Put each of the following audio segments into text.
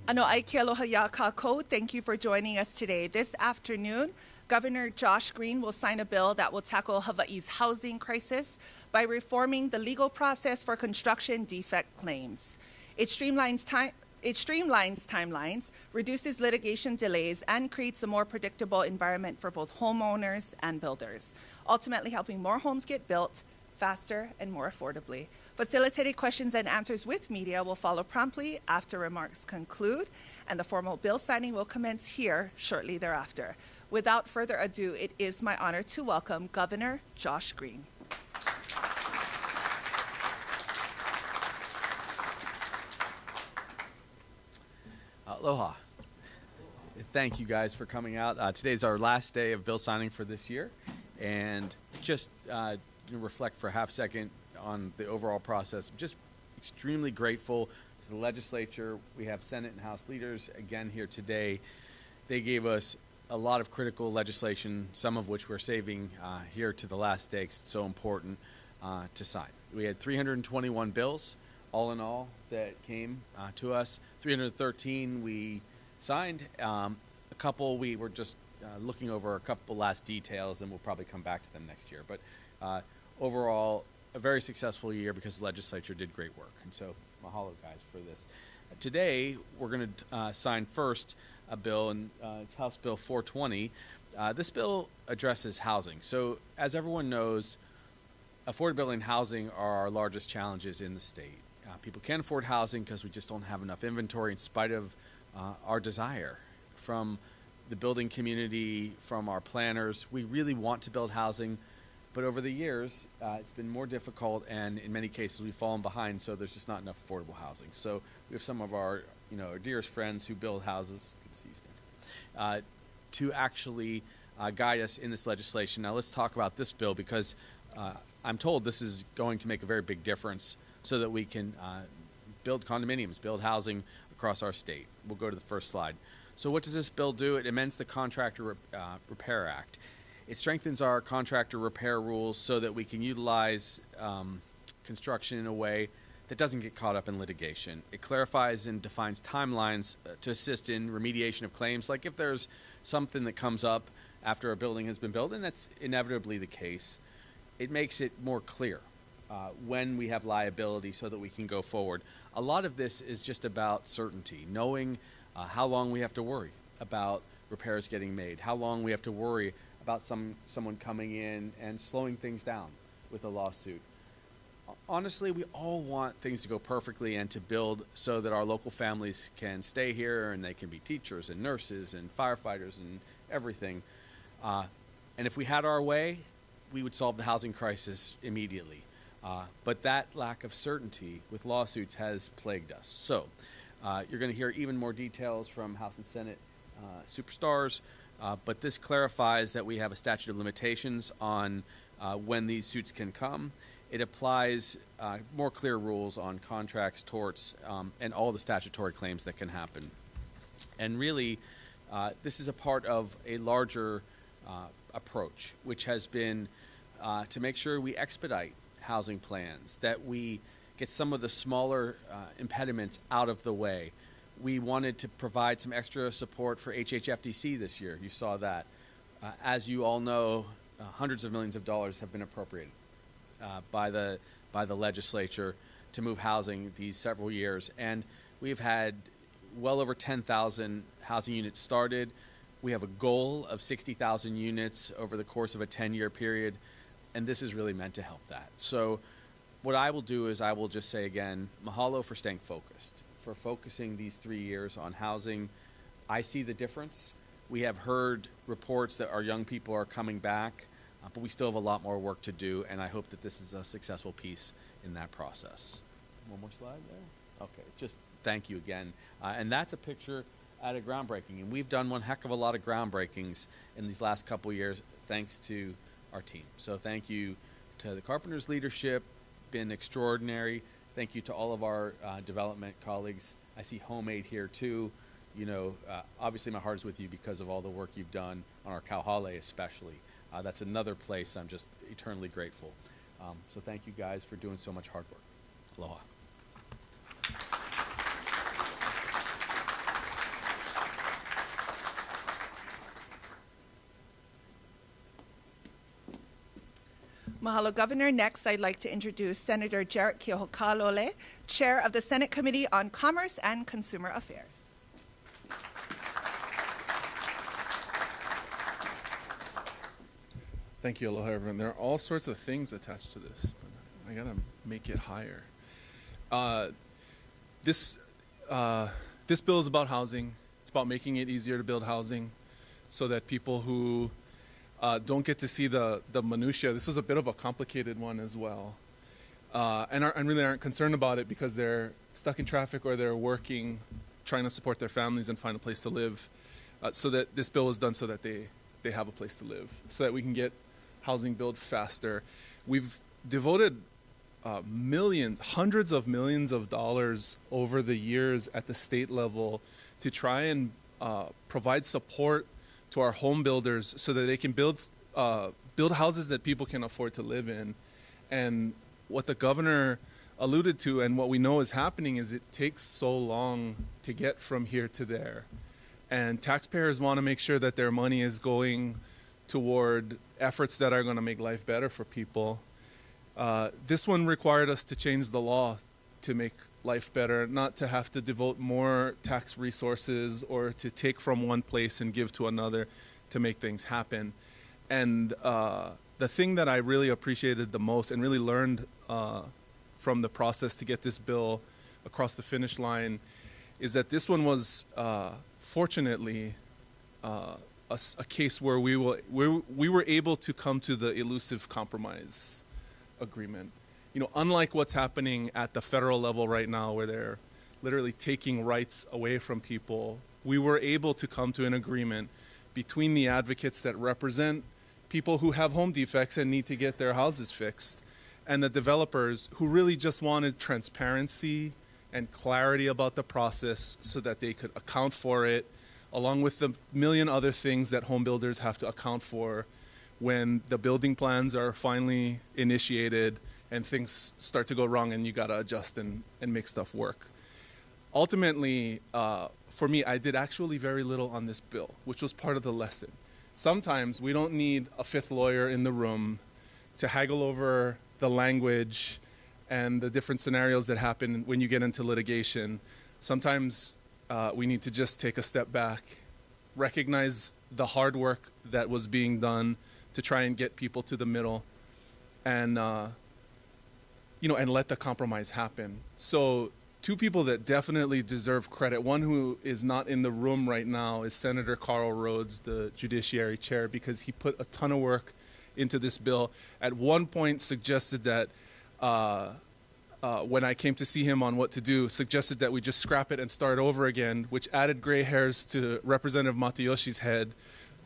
Ano aike aloha ya kākou. Thank you for joining us today. This afternoon, Governor Josh Green will sign a bill that will tackle Hawaii's housing crisis by reforming the legal process for construction defect claims. It streamlines timelines, reduces litigation delays, and creates a more predictable environment for both homeowners and builders, ultimately helping more homes get built faster and more affordably. Facilitated questions and answers with media will follow promptly after remarks conclude, and the formal bill signing will commence here shortly thereafter. Without further ado, it is my honor to welcome Governor Josh Green. Aloha. Thank you guys for coming out. Today's our last day of bill signing for this year, and just reflect for a half second on the overall process. I'm just extremely grateful to the legislature. We have Senate and House leaders again here today. They gave us a lot of critical legislation, some of which we're saving here to the last day because it's so important to sign. We had 321 bills, all in all, that came to us. 313 we signed. A couple we were just looking over a couple last details, and we'll probably come back to them next year. But overall, a very successful year because the legislature did great work. And so, mahalo, guys, for this. Today, we're going to sign first a bill, and it's House Bill 420. This bill addresses housing. So, as everyone knows, affordability and housing are our largest challenges in the state. People can't afford housing because we just don't have enough inventory in spite of our desire from the building community, from our planners. We really want to build housing, but over the years, it's been more difficult, and in many cases, we've fallen behind, so there's just not enough affordable housing. So we have some of our dearest friends who build houses, good to see you, Stan, to actually guide us in this legislation. Now let's talk about this bill, because I'm told this is going to make a very big difference so that we can build condominiums, build housing across our state. We'll go to the first slide. So what does this bill do? It amends the Contractor Repair Act. It strengthens our contractor repair rules so that we can utilize construction in a way that doesn't get caught up in litigation. It clarifies and defines timelines to assist in remediation of claims, like if there's something that comes up after a building has been built, and that's inevitably the case. It makes it more clear when we have liability so that we can go forward. A lot of this is just about certainty, knowing how long we have to worry about repairs getting made, how long we have to worry about someone coming in and slowing things down with a lawsuit. Honestly, we all want things to go perfectly and to build so that our local families can stay here and they can be teachers and nurses and firefighters and everything. And if we had our way, we would solve the housing crisis immediately. But that lack of certainty with lawsuits has plagued us. So you're going to hear even more details from House and Senate superstars, but this clarifies that we have a statute of limitations on when these suits can come. It applies more clear rules on contracts, torts, and all the statutory claims that can happen. And really, this is a part of a larger approach, which has been to make sure we expedite housing plans, that we get some of the smaller impediments out of the way. We wanted to provide some extra support for HHFDC this year. You saw that. As you all know, hundreds of millions of dollars have been appropriated by the legislature to move housing these several years. And we've had well over 10,000 housing units started. We have a goal of 60,000 units over the course of a 10-year period, and this is really meant to help that. So what I will do is I will just say again, mahalo for staying focused, for focusing these 3 years on housing. I see the difference. We have heard reports that our young people are coming back, but we still have a lot more work to do, and I hope that this is a successful piece in that process. One more slide there? Okay, just thank you again. And that's a picture at a groundbreaking, and we've done one heck of a lot of groundbreakings in these last couple years thanks to our team. So thank you to the Carpenters' leadership, been extraordinary. Thank you to all of our development colleagues. I see Homemade here too. Obviously my heart is with you because of all the work you've done on our Kauhale especially. That's another place I'm just eternally grateful. So thank you guys for doing so much hard work. Aloha. Mahalo, Governor. Next, I'd like to introduce Senator Jarrett Keohokalole, Chair of the Senate Committee on Commerce and Consumer Affairs. Thank you, aloha everyone. There are all sorts of things attached to this, but I gotta make it higher. This bill is about housing. It's about making it easier to build housing so that people who don't get to see the minutia. This was a bit of a complicated one as well, and really aren't concerned about it because they're stuck in traffic or they're working, trying to support their families and find a place to live. So that this bill is done so that they have a place to live, so that we can get housing built faster. We've devoted millions, hundreds of millions of dollars over the years at the state level to try and provide support to our home builders so that they can build houses that people can afford to live in. And what the governor alluded to and what we know is happening is it takes so long to get from here to there. And taxpayers want to make sure that their money is going toward efforts that are going to make life better for people. This one required us to change the law to make life better, not to have to devote more tax resources or to take from one place and give to another to make things happen. And the thing that I really appreciated the most and really learned from the process to get this bill across the finish line is that this one was fortunately a case where we were able to come to the elusive compromise agreement. You know, unlike what's happening at the federal level right now, where they're literally taking rights away from people, we were able to come to an agreement between the advocates that represent people who have home defects and need to get their houses fixed, and the developers who really just wanted transparency and clarity about the process so that they could account for it, along with the million other things that home builders have to account for when the building plans are finally initiated and things start to go wrong and you got to adjust and make stuff work. Ultimately, for me, I did actually very little on this bill, which was part of the lesson. Sometimes we don't need a fifth lawyer in the room to haggle over the language and the different scenarios that happen when you get into litigation. Sometimes we need to just take a step back, recognize the hard work that was being done to try and get people to the middle, and and let the compromise happen. So two people that definitely deserve credit, one who is not in the room right now is Senator Carl Rhodes, the Judiciary Chair, because he put a ton of work into this bill. At one point suggested that when I came to see him on what to do, suggested that we just scrap it and start over again, which added gray hairs to Representative Matayoshi's head,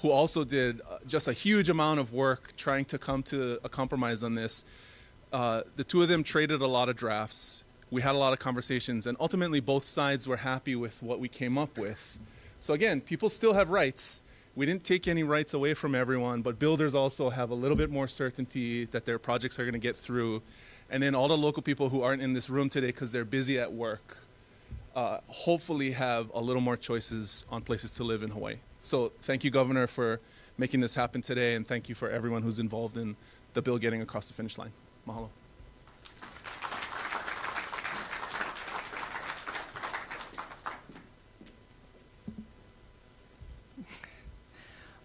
who also did just a huge amount of work trying to come to a compromise on this. The two of them traded a lot of drafts. We had a lot of conversations, and ultimately both sides were happy with what we came up with. So again, people still have rights. We didn't take any rights away from everyone, but builders also have a little bit more certainty that their projects are going to get through. And then all the local people who aren't in this room today because they're busy at work, hopefully have a little more choices on places to live in Hawaii. So thank you, Governor, for making this happen today, and thank you for everyone who's involved in the bill getting across the finish line. Mahalo.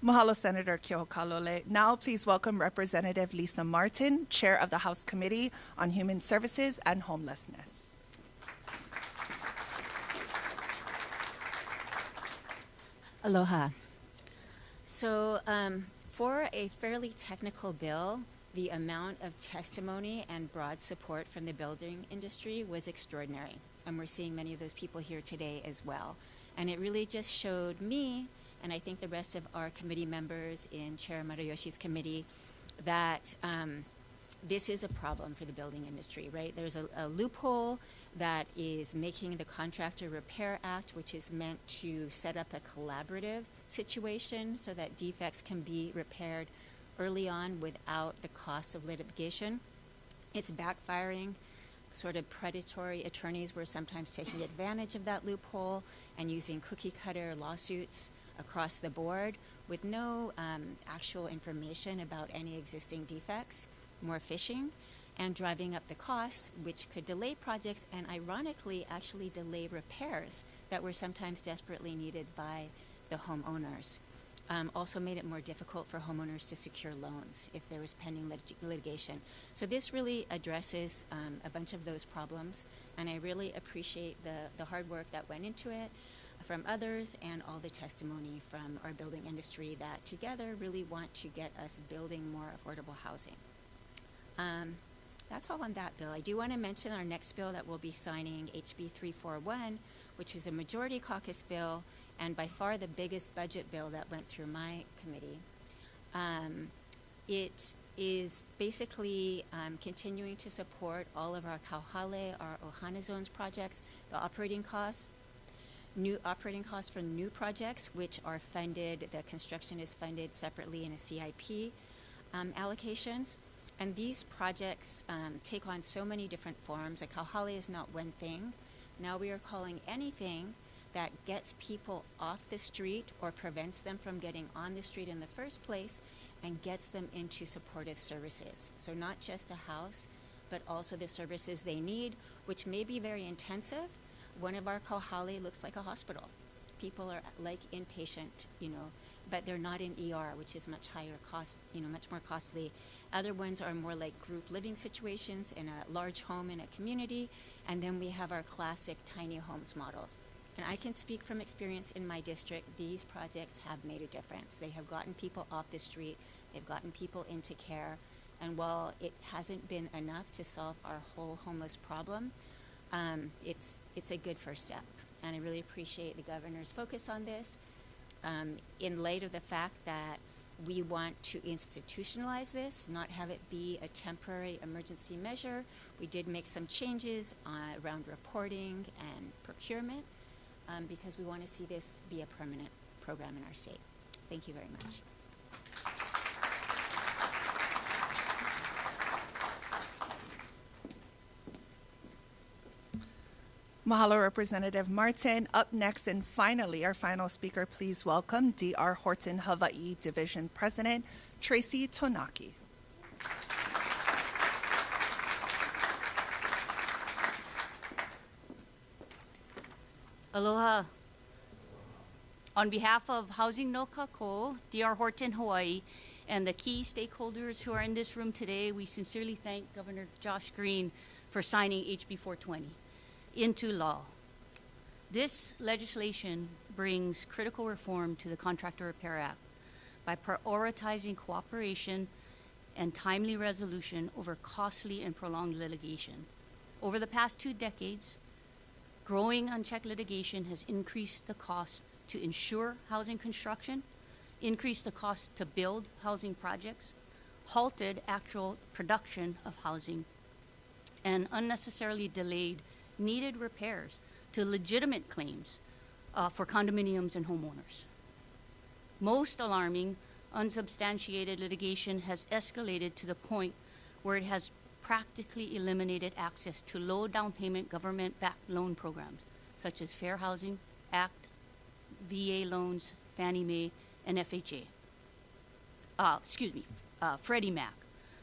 Mahalo, Senator Keohokalole. Now, please welcome Representative Lisa Martin, Chair of the House Committee on Human Services and Homelessness. Aloha. So, for a fairly technical bill, the amount of testimony and broad support from the building industry was extraordinary. And we're seeing many of those people here today as well. And it really just showed me, and I think the rest of our committee members in Chair Matayoshi's committee, that this is a problem for the building industry, right? There's a loophole that is making the Contractor Repair Act, which is meant to set up a collaborative situation so that defects can be repaired early on without the cost of litigation. It's backfiring. Sort of predatory attorneys were sometimes taking advantage of that loophole and using cookie-cutter lawsuits across the board with no actual information about any existing defects. more fishing, and driving up the costs, which could delay projects and ironically actually delay repairs that were sometimes desperately needed by the homeowners. Also made it more difficult for homeowners to secure loans if there was pending litigation. So this really addresses a bunch of those problems, and I really appreciate the hard work that went into it from others and all the testimony from our building industry that together really want to get us building more affordable housing. That's all on that bill. I do want to mention our next bill that we'll be signing, HB 341, which is a majority caucus bill and by far the biggest budget bill that went through my committee. It is basically continuing to support all of our Kauhale, our Ohana Zones projects, the operating costs, new operating costs for new projects, which are funded, the construction is funded separately in a CIP allocations. And these projects take on so many different forms. Like Kauhale is not one thing. Now we are calling anything that gets people off the street or prevents them from getting on the street in the first place and gets them into supportive services. So not just a house, but also the services they need, which may be very intensive. One of our Kauhale looks like a hospital. People are like inpatient, but they're not in ER, which is much higher cost, much more costly. Other ones are more like group living situations in a large home in a community. And then we have our classic tiny homes models. And I can speak from experience in my district, these projects have made a difference. They have gotten people off the street, they've gotten people into care, and while it hasn't been enough to solve our whole homeless problem, it's a good first step. And I really appreciate the governor's focus on this. In light of the fact that we want to institutionalize this, not have it be a temporary emergency measure, we did make some changes around reporting and procurement, because we want to see this be a permanent program in our state. Thank you very much. Mahalo, Representative Martin. Up next and finally, our final speaker, please welcome D.R. Horton Hawaii Division President Tracy Tonaki. Aloha. On behalf of Housing No Kako, D.R. Horton, Hawaii, and the key stakeholders who are in this room today, we sincerely thank Governor Josh Green for signing HB 420 into law. This legislation brings critical reform to the Contractor Repair Act by prioritizing cooperation and timely resolution over costly and prolonged litigation. Over the past 2 decades, growing unchecked litigation has increased the cost to ensure housing construction, increased the cost to build housing projects, halted actual production of housing, and unnecessarily delayed needed repairs to legitimate claims for condominiums and homeowners. Most alarming, unsubstantiated litigation has escalated to the point where it has practically eliminated access to low down payment government-backed loan programs such as Fair Housing Act, VA loans, Fannie Mae, and FHA. Freddie Mac.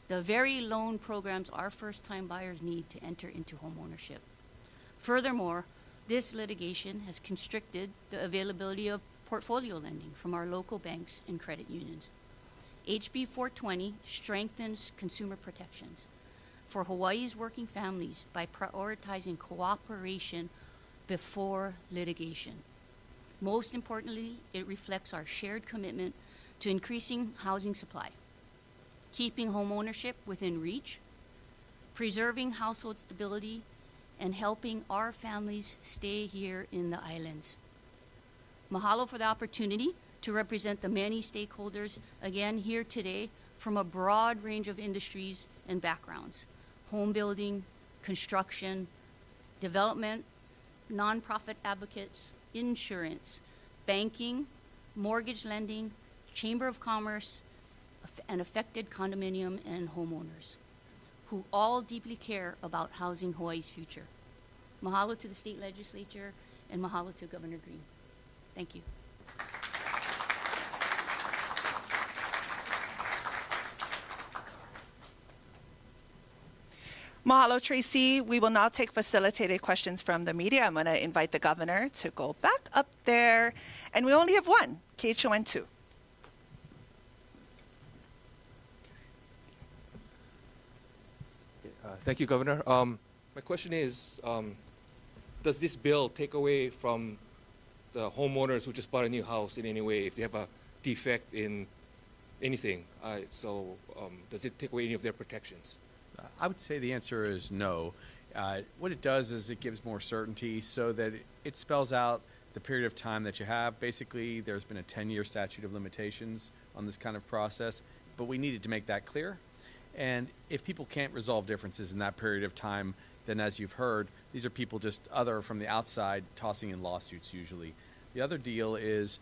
The very loan programs our first-time buyers need to enter into homeownership. Furthermore, this litigation has constricted the availability of portfolio lending from our local banks and credit unions. HB 420 strengthens consumer protections for Hawaii's working families by prioritizing cooperation before litigation. Most importantly, it reflects our shared commitment to increasing housing supply, keeping homeownership within reach, preserving household stability, and helping our families stay here in the islands. Mahalo for the opportunity to represent the many stakeholders again here today from a broad range of industries and backgrounds: home building, construction, development, nonprofit advocates, insurance, banking, mortgage lending, Chamber of Commerce, and affected condominium and homeowners, who all deeply care about housing Hawaii's future. Mahalo to the state legislature, and mahalo to Governor Green. Thank you. Mahalo, Tracy. We will now take facilitated questions from the media. I'm going to invite the governor to go back up there. And we only have one, KHON2. Thank you, Governor. My question is, does this bill take away from the homeowners who just bought a new house in any way if they have a defect in anything? Does it take away any of their protections? I would say the answer is no. What it does is it gives more certainty so that it spells out the period of time that you have. Basically, there's been a 10-year statute of limitations on this kind of process, but we needed to make that clear. And if people can't resolve differences in that period of time, then as you've heard, these are people just other from the outside tossing in lawsuits usually. The other deal is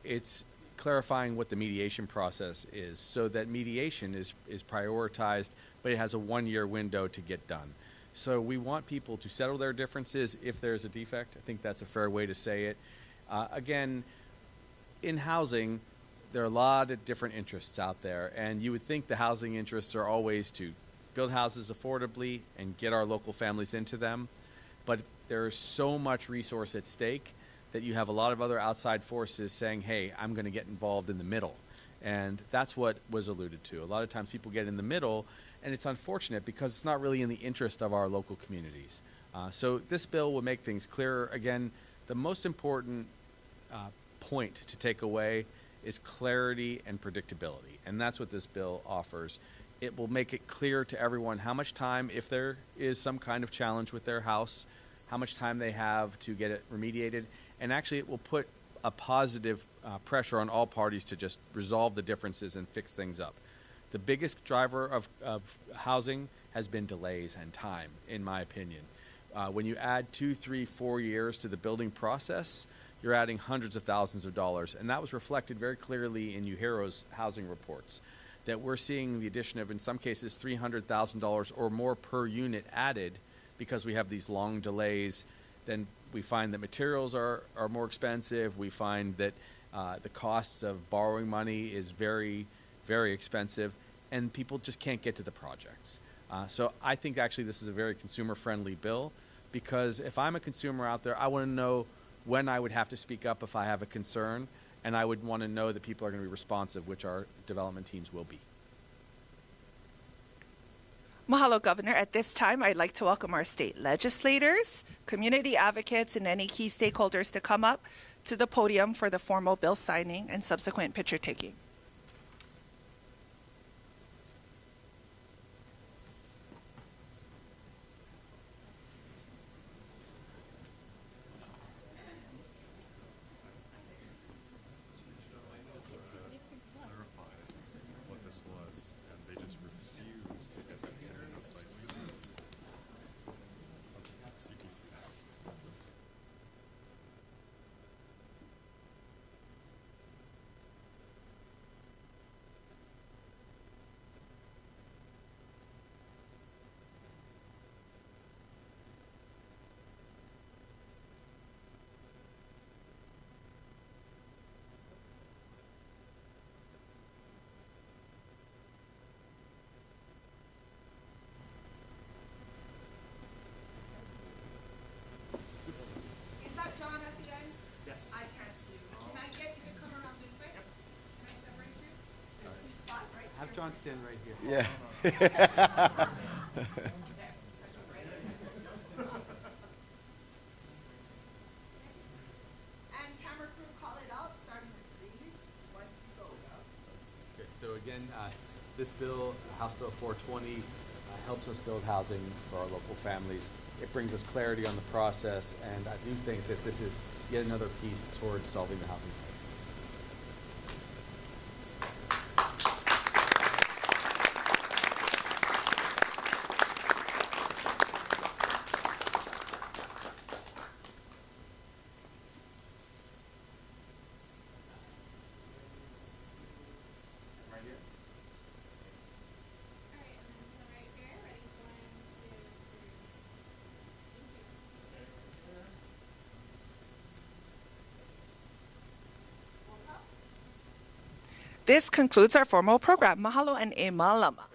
it's clarifying what the mediation process is so that mediation is prioritized, but it has a 1-year window to get done. So we want people to settle their differences if there's a defect. I think that's a fair way to say it. Again, in housing, there are a lot of different interests out there, and you would think the housing interests are always to build houses affordably and get our local families into them, but there's so much resource at stake that you have a lot of other outside forces saying, hey, I'm going to get involved in the middle. And that's what was alluded to. A lot of times people get in the middle, and it's unfortunate because it's not really in the interest of our local communities. So this bill will make things clearer. Again, the most important point to take away is clarity and predictability, and that's what this bill offers. It will make it clear to everyone how much time, if there is some kind of challenge with their house, how much time they have to get it remediated, and actually it will put a positive pressure on all parties to just resolve the differences and fix things up. The biggest driver of housing has been delays and time, in my opinion. When you add 2, 3, 4 years to the building process, you're adding hundreds of thousands of dollars. And that was reflected very clearly in UHERO's housing reports, that we're seeing the addition of, in some cases, $300,000 or more per unit added because we have these long delays. Then we find that materials are more expensive. We find that the costs of borrowing money is very, very expensive, and people just can't get to the projects. So I think actually this is a very consumer-friendly bill, because if I'm a consumer out there, I want to know when I would have to speak up if I have a concern, and I would want to know that people are going to be responsive, which our development teams will be. Mahalo, Governor. At this time, I'd like to welcome our state legislators, community advocates, and any key stakeholders to come up to the podium for the formal bill signing and subsequent picture taking. Have John stand right here. Yeah. And camera crew, call it out, starting with these, once you go. Okay, so again, this bill, House Bill 420, helps us build housing for our local families. It brings us clarity on the process, and I do think that this is yet another piece towards solving the housing crisis. This concludes our formal program. Mahalo and e malama.